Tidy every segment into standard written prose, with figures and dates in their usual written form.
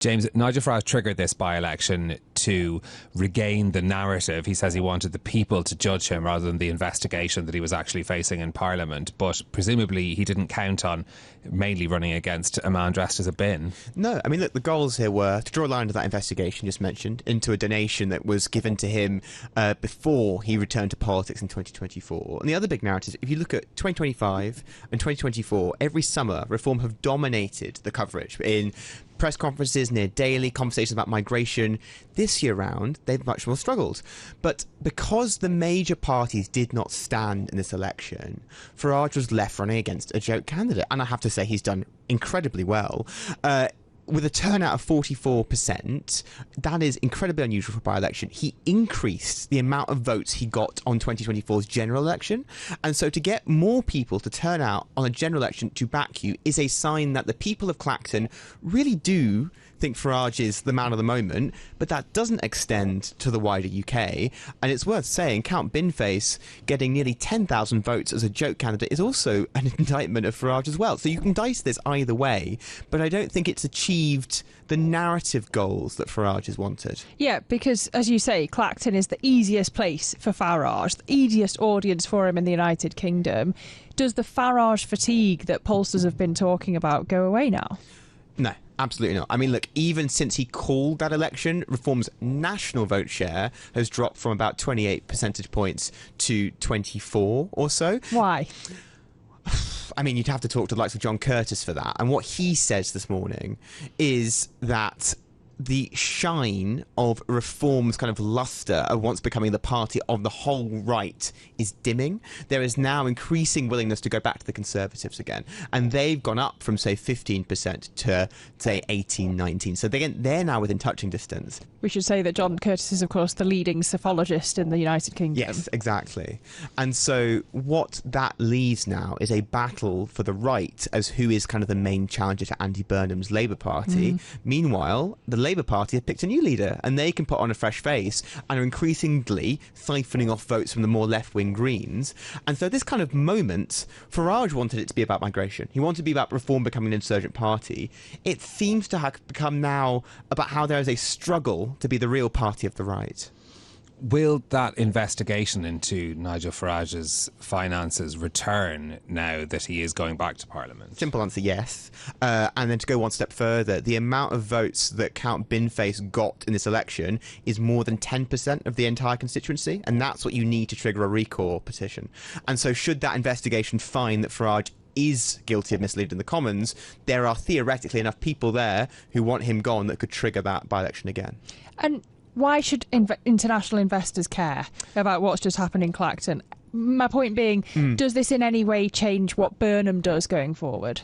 James, Nigel Farage triggered this by-election to regain the narrative. He says he wanted the people to judge him rather than the investigation that he was actually facing in Parliament. But presumably he didn't count on mainly running against a man dressed as a bin. No, I mean, look, the goals here were to draw a line to that investigation just mentioned into a donation that was given to him before he returned to politics in 2024. And the other big narrative, if you look at 2025 and 2024, every summer Reform have dominated the coverage in press conferences, near daily conversations about migration. This year round, they've much more struggled. But because the major parties did not stand in this election, Farage was left running against a joke candidate. And I have to say he's done incredibly well. With a turnout of 44%, that is incredibly unusual for a by-election. He increased the amount of votes he got on 2024's general election. And so to get more people to turn out on a general election to back you is a sign that the people of Clacton really do think Farage is the man of the moment, but that doesn't extend to the wider UK. And it's worth saying, Count Binface getting nearly 10,000 votes as a joke candidate is also an indictment of Farage as well. So you can dice this either way, but I don't think it's achieved the narrative goals that Farage has wanted. Yeah, because, as you say, Clacton is the easiest place for Farage, the easiest audience for him in the United Kingdom. Does the Farage fatigue that pollsters have been talking about go away now? No. Absolutely not. I mean, look, even since he called that election, Reform's national vote share has dropped from about 28 percentage points to 24 or so. Why? I mean, you'd have to talk to the likes of John Curtis for that. And what he says this morning is that the shine of Reform's kind of lustre of once becoming the party of the whole right is dimming. There is now increasing willingness to go back to the Conservatives again. And they've gone up from, say, 15% to, say, 18, 19. So they're now within touching distance. We should say that John Curtis is, of course, the leading psephologist in the United Kingdom. Yes, exactly. And so what that leaves now is a battle for the right as who is kind of the main challenger to Andy Burnham's Labour Party. Meanwhile, the Labour Party have picked a new leader and they can put on a fresh face and are increasingly siphoning off votes from the more left-wing Greens. And so this kind of moment, Farage wanted it to be about migration. He wanted to be about Reform becoming an insurgent party. It seems to have become now about how there is a struggle to be the real party of the right. Will that investigation into Nigel Farage's finances return now that he is going back to Parliament? Simple answer, yes. And then to go one step further, the amount of votes that Count Binface got in this election is more than 10% of the entire constituency, and that's what you need to trigger a recall petition. And so should that investigation find that Farage is guilty of misleading the Commons, there are theoretically enough people there who want him gone that could trigger that by-election again. And why should international investors care about what's just happened in Clacton? My point being, does this in any way change what Burnham does going forward?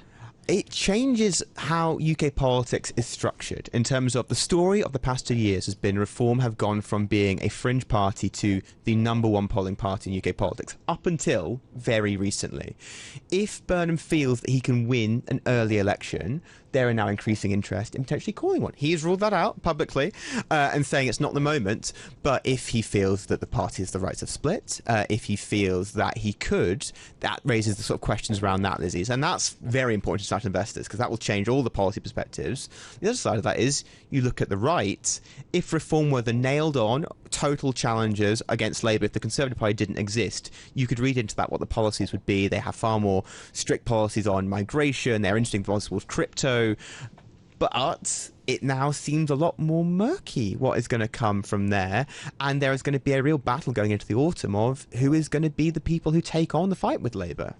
It changes how UK politics is structured in terms of the story of the past 2 years has been Reform have gone from being a fringe party to the number one polling party in UK politics up until very recently. If Burnham feels that he can win an early election, there are now increasing interest in potentially calling one. He has ruled that out publicly and saying it's not the moment. But if he feels that the party has the rights of split, if he feels that he could, that raises the sort of questions around that, Lizzy. And that's very important to international investors because that will change all the policy perspectives. The other side of that is you look at the right. If Reform were the nailed-on total challengers against Labour, if the Conservative Party didn't exist, you could read into that what the policies would be. They have far more strict policies on migration. They're interesting policies with crypto. But it now seems a lot more murky what is going to come from there. And there is going to be a real battle going into the autumn of who is going to be the people who take on the fight with Labour.